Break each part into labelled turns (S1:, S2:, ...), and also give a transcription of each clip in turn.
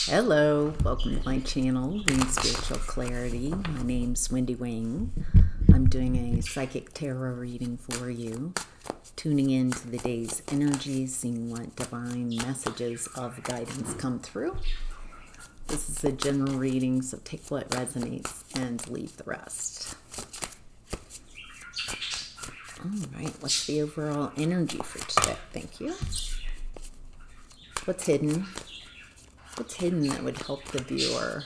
S1: Hello, welcome to my channel, Wing Spiritual Clarity. My name's Wendy Wing. I'm doing a psychic tarot reading for you, tuning into the day's energies, seeing what divine messages of guidance come through. This is a general reading, so take what resonates and leave the rest. All right, what's the overall energy for today? Thank you. What's hidden? What's hidden that would help the viewer?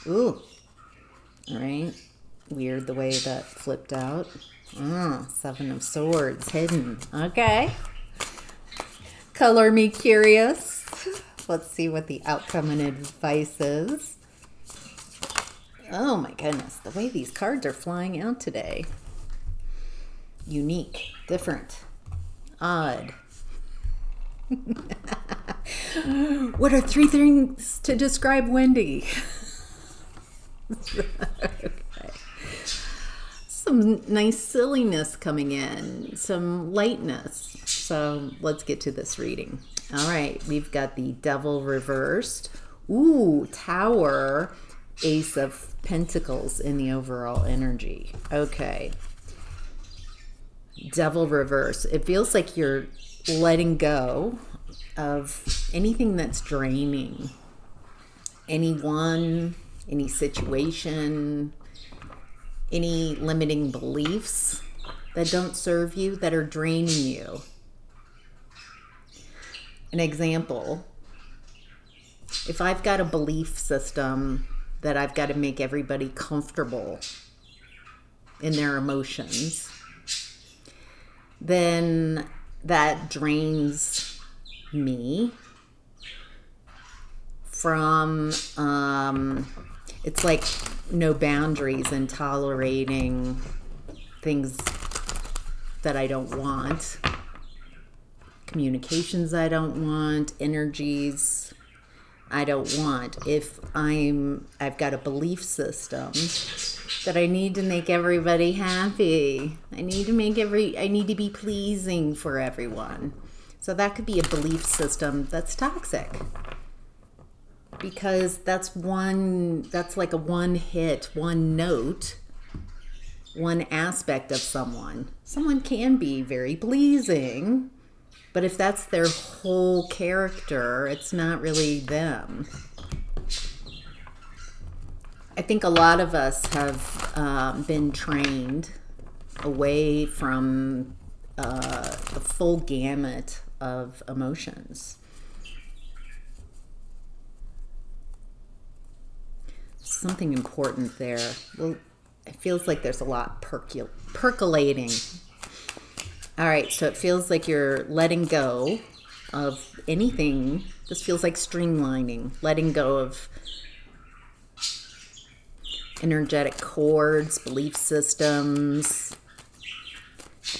S1: Ooh. All right. Weird the way that flipped out. Seven of Swords hidden. Okay. Color me curious. Let's see what the outcome and advice is. Oh my goodness. The way these cards are flying out today. Unique. Different. Odd. What are three things to describe Wendy? Okay. Some nice silliness coming in, some lightness. So let's get to this reading. All right, we've got the Devil reversed. Ooh, Tower, Ace of Pentacles in the overall energy. Okay. Devil reverse. It feels like you're letting go of anything that's draining. Anyone, any situation, any limiting beliefs that don't serve you, that are draining you. An example, if I've got a belief system that I've got to make everybody comfortable in their emotions, then that drains me from, it's like no boundaries and tolerating things that I don't want, communications I don't want, energies I don't want. If I've got a belief system that I need to make everybody happy. I need to be pleasing for everyone. So that could be a belief system that's toxic. Because that's like a one hit, one note, one aspect of someone. Someone can be very pleasing, but if that's their whole character, it's not really them. I think a lot of us have been trained away from the full gamut of emotions. Something important there. Well, it feels like there's a lot percolating. All right, so it feels like you're letting go of anything. This feels like streamlining, letting go of energetic cords, belief systems,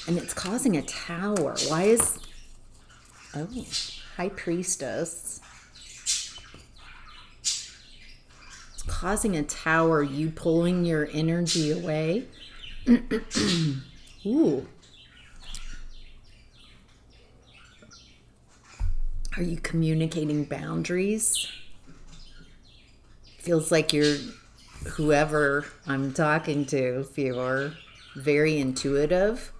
S1: and it's causing a tower. Why is, High Priestess. It's causing a tower, you pulling your energy away. Ooh. Are you communicating boundaries? Feels like you're, whoever I'm talking to, if you're very intuitive,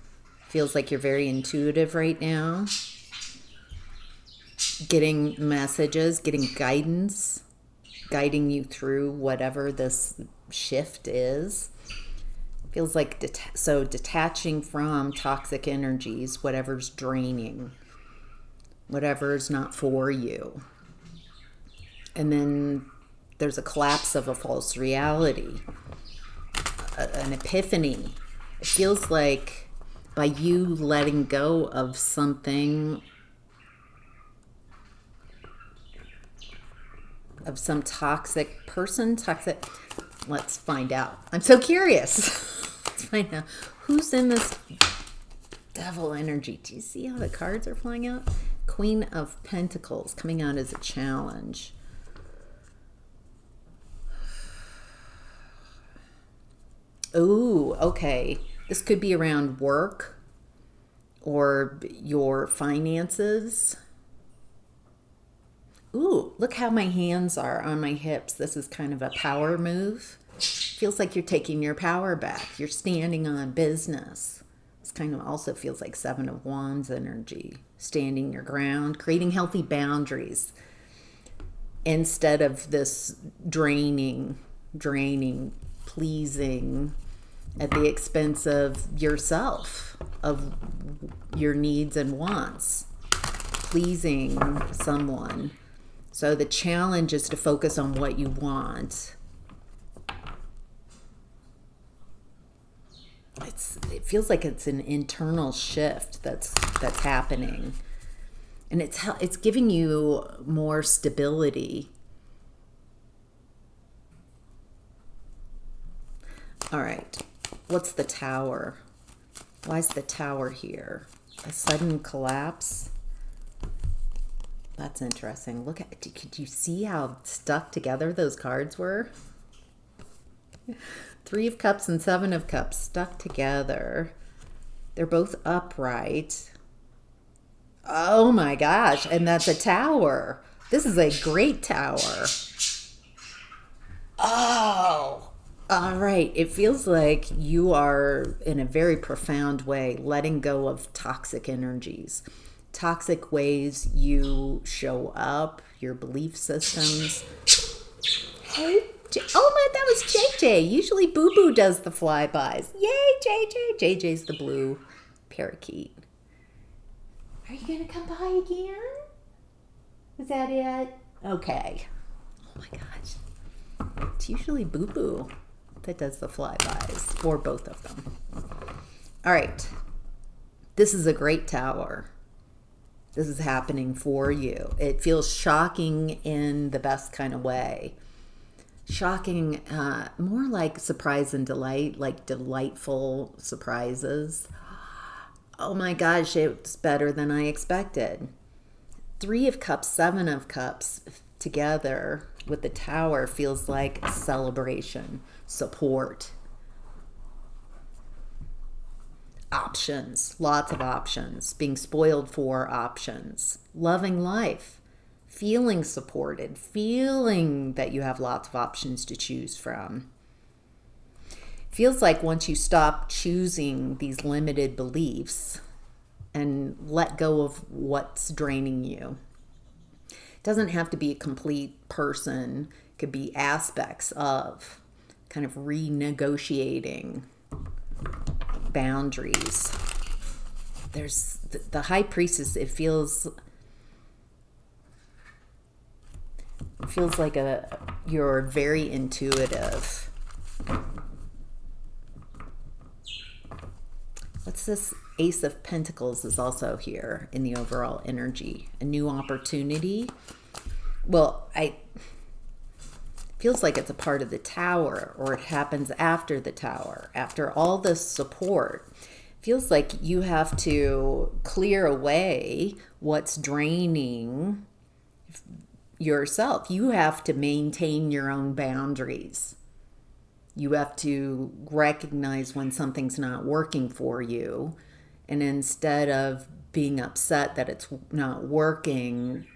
S1: feels like you're very intuitive right now. Getting messages, getting guidance, guiding you through whatever this shift is. Feels like detaching from toxic energies, whatever's draining, whatever's not for you. And then there's a collapse of a false reality, an epiphany. It feels like by you letting go of something, of some toxic person, let's find out. I'm so curious. Let's find out who's in this devil energy. Do you see how the cards are flying out? Queen of Pentacles coming out as a challenge. Ooh, okay. This could be around work or your finances. Ooh, look how my hands are on my hips. This is kind of a power move. Feels like you're taking your power back. You're standing on business. This kind of also feels like Seven of Wands energy. Standing your ground, creating healthy boundaries instead of this draining, pleasing at the expense of yourself, of your needs and wants, pleasing someone. So the challenge is to focus on what you want. It feels like it's an internal shift that's happening, and it's giving you more stability. All right, what's the Tower? Why is the Tower here? A sudden collapse. That's interesting. Look at, could you see how stuck together those cards were? Three of Cups and Seven of Cups stuck together. They're both upright. Oh my gosh. And that's a Tower. This is a great Tower. Oh, all right. It feels like you are, in a very profound way, letting go of toxic energies, toxic ways you show up, your belief systems. Hey, oh my, that was JJ. Usually Boo Boo does the flybys. Yay, JJ. JJ's the blue parakeet. Are you going to come by again? Is that it? Okay. Oh my gosh. It's usually Boo Boo that does the flybys, or both of them. All right. This is a great Tower. This is happening for you. It feels shocking in the best kind of way. Shocking, more like surprise and delight, like delightful surprises. Oh my gosh, it's better than I expected. Three of Cups, Seven of Cups together with the Tower feels like a celebration, support, options, lots of options, being spoiled for options, loving life, feeling supported, feeling that you have lots of options to choose from. Feels like once you stop choosing these limited beliefs and let go of what's draining you. It doesn't have to be a complete person. It could be aspects of kind of renegotiating boundaries. There's the High Priestess. It feels like you're very intuitive. What's this? Ace of Pentacles is also here in the overall energy. A new opportunity. Well, feels like it's a part of the Tower, or it happens after the Tower. After all this support, feels like you have to clear away what's draining yourself. You have to maintain your own boundaries. You have to recognize when something's not working for you. And instead of being upset that it's not working,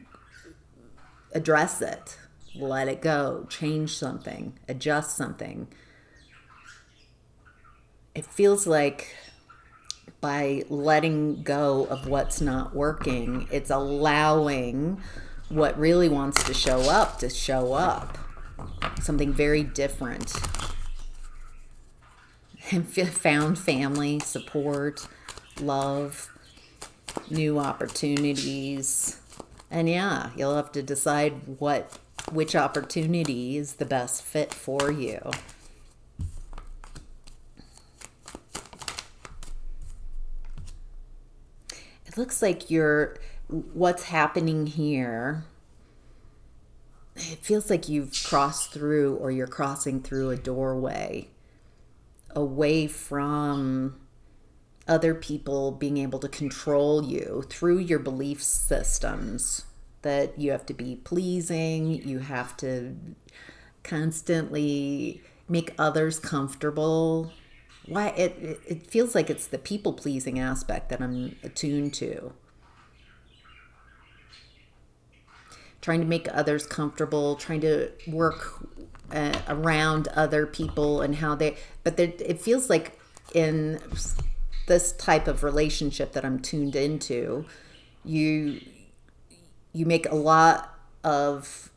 S1: address it. Let it go. Change something. Adjust something. It feels like by letting go of what's not working, it's allowing what really wants to show up to show up. Something very different. And found family, support, love, new opportunities. And yeah, you'll have to decide which opportunity is the best fit for you. It looks like what's happening here, it feels like you've crossed through, or you're crossing through a doorway away from other people being able to control you through your belief systems, that you have to be pleasing, you have to constantly make others comfortable, why it feels like it's the people pleasing aspect that I'm attuned to. Trying to make others comfortable, trying to work around other people and how they, but it feels like in this type of relationship that I'm tuned into, you make a lot of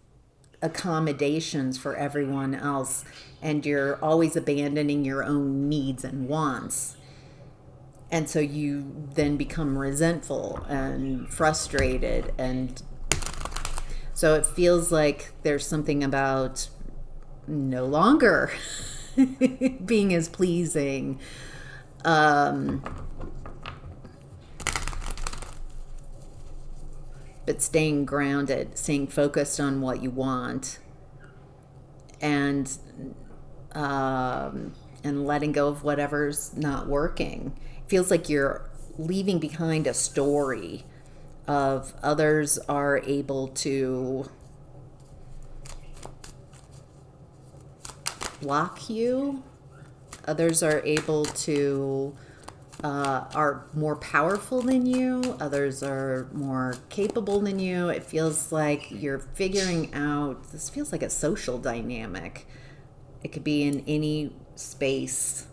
S1: accommodations for everyone else, and you're always abandoning your own needs and wants. And so you then become resentful and frustrated, and so it feels like there's something about no longer being as pleasing. But staying grounded, staying focused on what you want, and letting go of whatever's not working. It feels like you're leaving behind a story of others are able to block you. Others are able to are more powerful than you. Others are more capable than you. It feels like you're figuring out, this feels like a social dynamic. It could be in any space.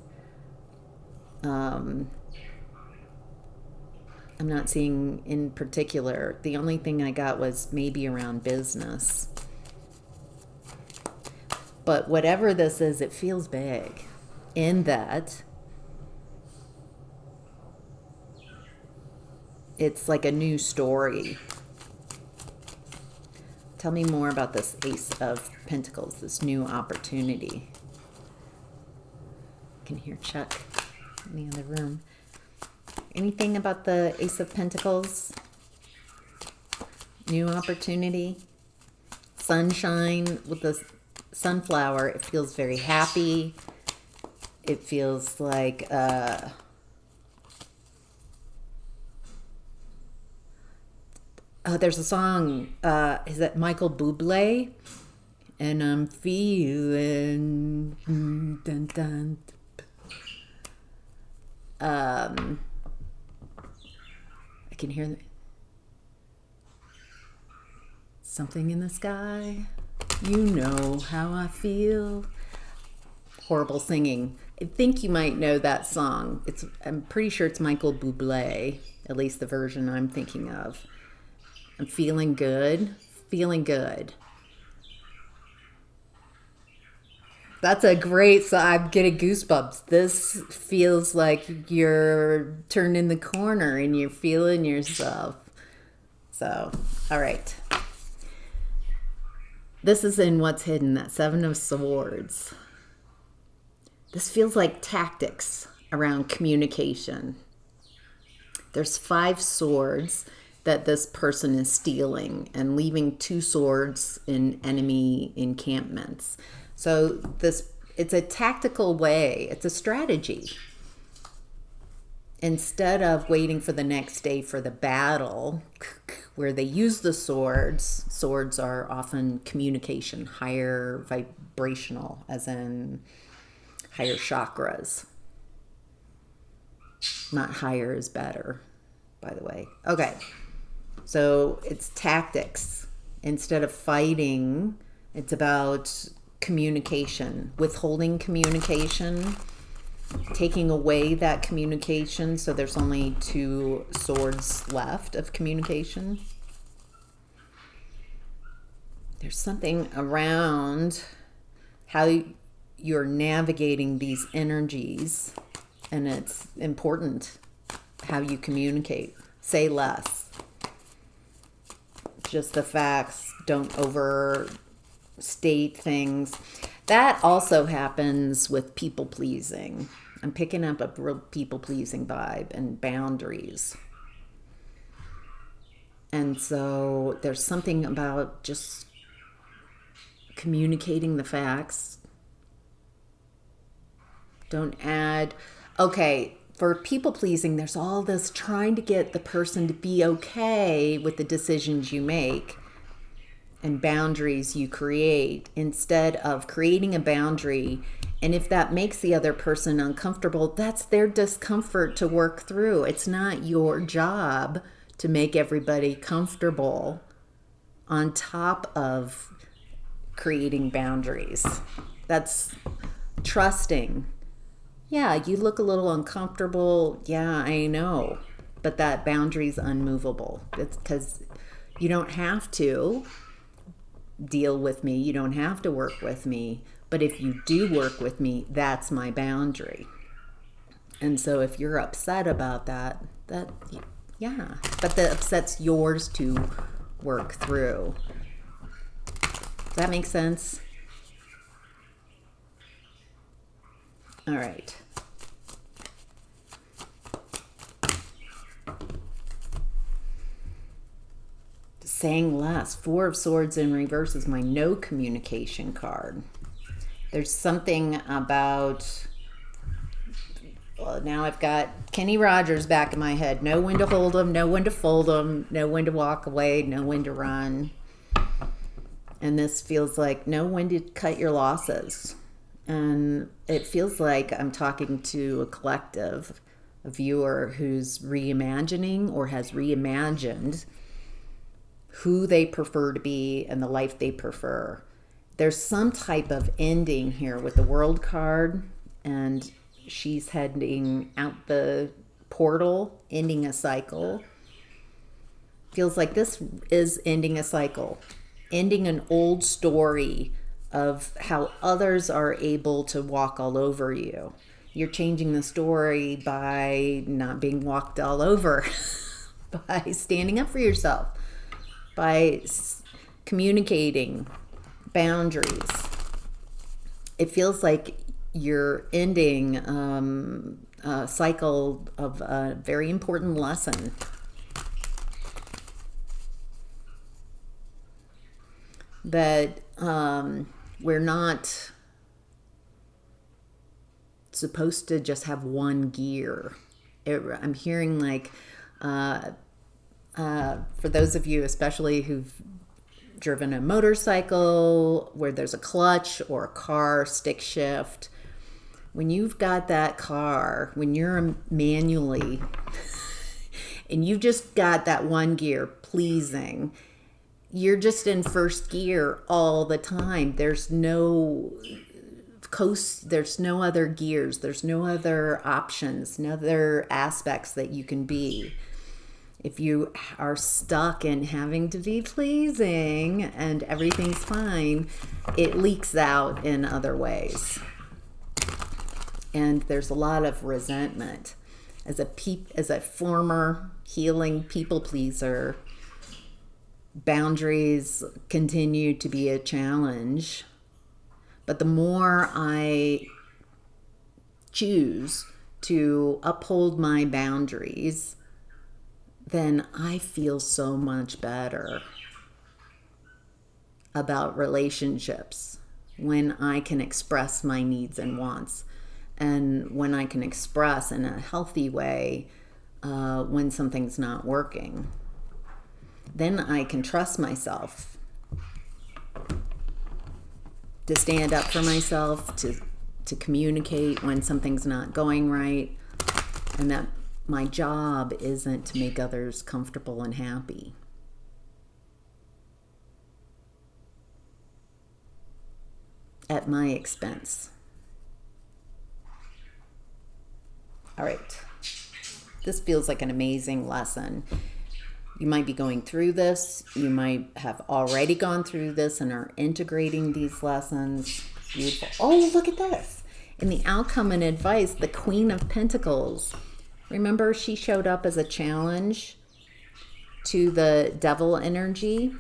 S1: I'm not seeing in particular. The only thing I got was maybe around business. But whatever this is, it feels big in that it's like a new story. Tell me more about this Ace of Pentacles, this new opportunity. I can hear Chuck in the other room. Anything about the Ace of Pentacles? New opportunity. Sunshine with the sunflower. It feels very happy. It feels like there's a song, is that Michael Bublé? And I'm feeling dun, dun. I can hear something in the sky. You know how I feel. Horrible singing. I think you might know that song. I'm pretty sure it's Michael Bublé, at least the version I'm thinking of. I'm feeling good. Feeling good. That's a great song. I'm getting goosebumps. This feels like you're turning the corner and you're feeling yourself. So, all right. This is in What's Hidden, that Seven of Swords. This feels like tactics around communication. There's 5 swords that this person is stealing and leaving 2 swords in enemy encampments. So it's a tactical way. It's a strategy. Instead of waiting for the next day for the battle, where they use the swords are often communication, higher vibrational, as in higher chakras. Not higher is better, by the way. Okay, so it's tactics. Instead of fighting, it's about communication, withholding communication, taking away that communication, so there's only 2 swords left of communication. There's something around how you're navigating these energies, and it's important how you communicate. Say less. Just the facts. Don't overstate things. That also happens with people pleasing. I'm picking up a real people pleasing vibe and boundaries. And so there's something about just communicating the facts. Don't add. Okay, for people pleasing, there's all this trying to get the person to be okay with the decisions you make. and boundaries you create instead of creating a boundary. And if that makes the other person uncomfortable, that's their discomfort to work through. It's not your job to make everybody comfortable on top of creating boundaries. That's trusting. Yeah, you look a little uncomfortable. Yeah, I know. But that boundary's unmovable. It's because you don't have to deal with me. You don't have to work with me. But if you do work with me, that's my boundary. And so if you're upset about that, yeah. But the upset's yours to work through. Does that make sense? All right. Saying less. Four of Swords in reverse is my no communication card. There's something about, well, now I've got Kenny Rogers back in my head. Know when to hold them, know when to fold them, know when to walk away, know when to run. And this feels like know when to cut your losses. And it feels like I'm talking to a collective, a viewer who's reimagining or has reimagined who they prefer to be and the life they prefer. There's some type of ending here with the World card, and she's heading out the portal, ending a cycle. Feels like this is ending a cycle, ending an old story of how others are able to walk all over you. You're changing the story by not being walked all over, by standing up for yourself, by communicating boundaries. It feels like you're ending a cycle of a very important lesson. That we're not supposed to just have one gear. I'm hearing like, for those of you especially who've driven a motorcycle where there's a clutch or a car stick shift, when you've got that car, when you're manually and you've just got that one gear pleasing, you're just in first gear all the time. There's no there's no other gears, there's no other options, no other aspects that you can be. If you are stuck in having to be pleasing and everything's fine, it leaks out in other ways. And there's a lot of resentment. As a former healing people pleaser, boundaries continue to be a challenge. But the more I choose to uphold my boundaries, then I feel so much better about relationships when I can express my needs and wants, and when I can express in a healthy way when something's not working. Then I can trust myself to stand up for myself, to communicate when something's not going right, and that my job isn't to make others comfortable and happy. At my expense. All right. This feels like an amazing lesson. You might be going through this. You might have already gone through this and are integrating these lessons. Beautiful. Oh, look at this. In the outcome and advice, the Queen of Pentacles. Remember, she showed up as a challenge to the devil energy.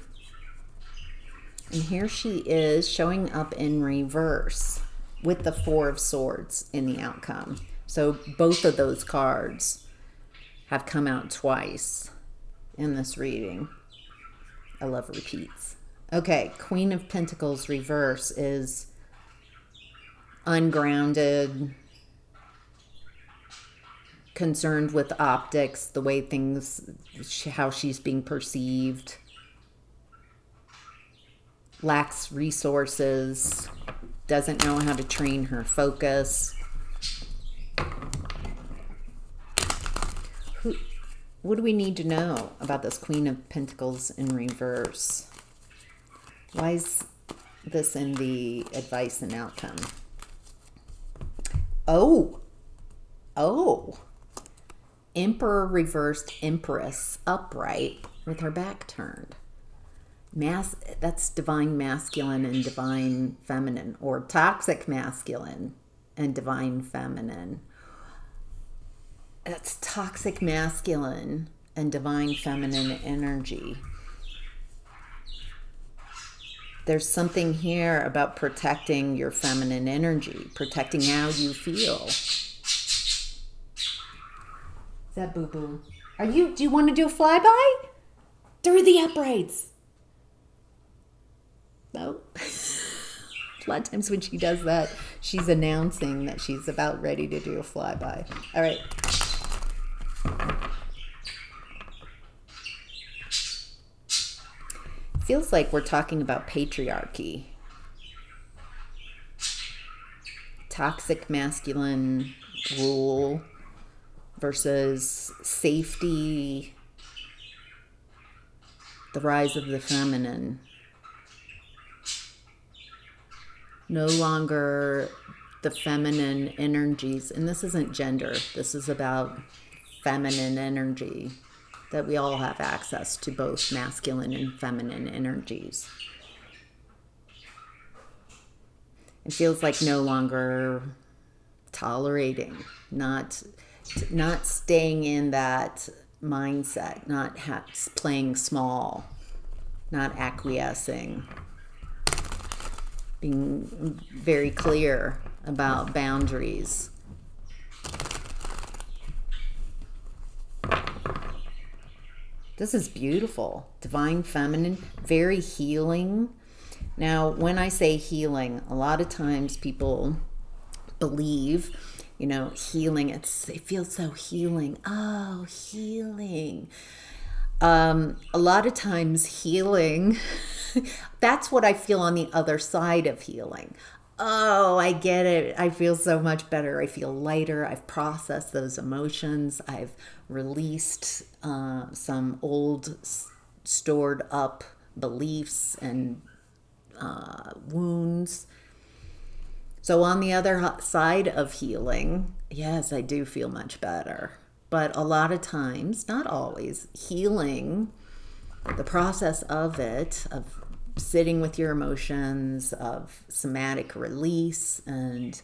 S1: And here she is showing up in reverse with the Four of Swords in the outcome. So both of those cards have come out twice in this reading. I love repeats. Okay, Queen of Pentacles reverse is ungrounded, concerned with optics, the way things, how she's being perceived. lacks resources, doesn't know how to train her focus. What do we need to know about this Queen of Pentacles in reverse? Why is this in the advice and outcome? Oh, Emperor reversed, Empress upright with her back turned. That's divine masculine and divine feminine, or toxic masculine and divine feminine. That's toxic masculine and divine feminine energy. There's something here about protecting your feminine energy, protecting how you feel. Is that boo-boo? Do you want to do a flyby? Through the uprights. No. A lot of times when she does that, she's announcing that she's about ready to do a flyby. All right. Feels like we're talking about patriarchy. Toxic masculine rule versus safety, the rise of the feminine. No longer the feminine energies, and this isn't gender, this is about feminine energy, that we all have access to both masculine and feminine energies. It feels like no longer tolerating, not staying in that mindset, not playing small, not acquiescing, being very clear about boundaries. This is beautiful. Divine feminine, very healing. Now, when I say healing, a lot of times people believe, healing, it feels so healing. Oh, healing. A lot of times healing, that's what I feel on the other side of healing. Oh, I get it. I feel so much better. I feel lighter. I've processed those emotions. I've released some old stored up beliefs and wounds. So on the other side of healing, yes, I do feel much better. But a lot of times, not always, healing, the process of it, of sitting with your emotions, of somatic release, and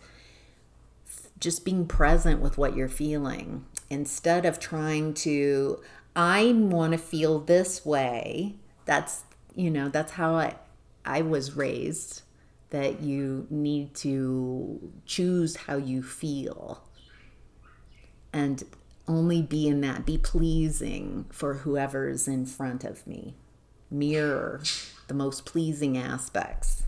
S1: just being present with what you're feeling, instead of trying to, I want to feel this way. That's how I was raised, that you need to choose how you feel and only be in that, be pleasing for whoever's in front of me. Mirror the most pleasing aspects.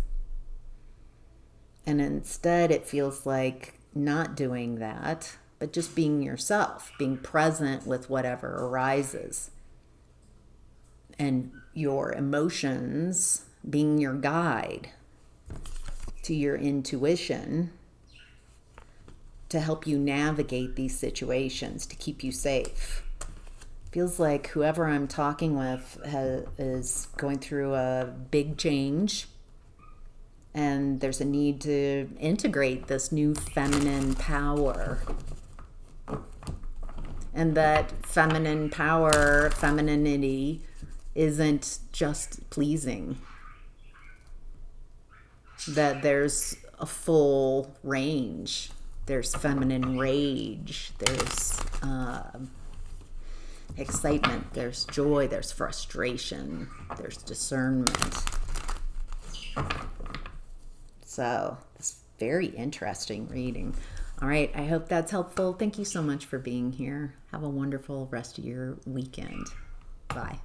S1: And instead it feels like not doing that, but just being yourself, being present with whatever arises. And your emotions being your guide to your intuition to help you navigate these situations, to keep you safe. Feels like whoever I'm talking with is going through a big change, and there's a need to integrate this new feminine power. And that feminine power, femininity, isn't just pleasing. That there's a full range. There's feminine rage. There's excitement. There's joy. There's frustration. There's discernment. So it's very interesting reading. All right, I hope that's helpful. Thank you so much for being here. Have a wonderful rest of your weekend. Bye.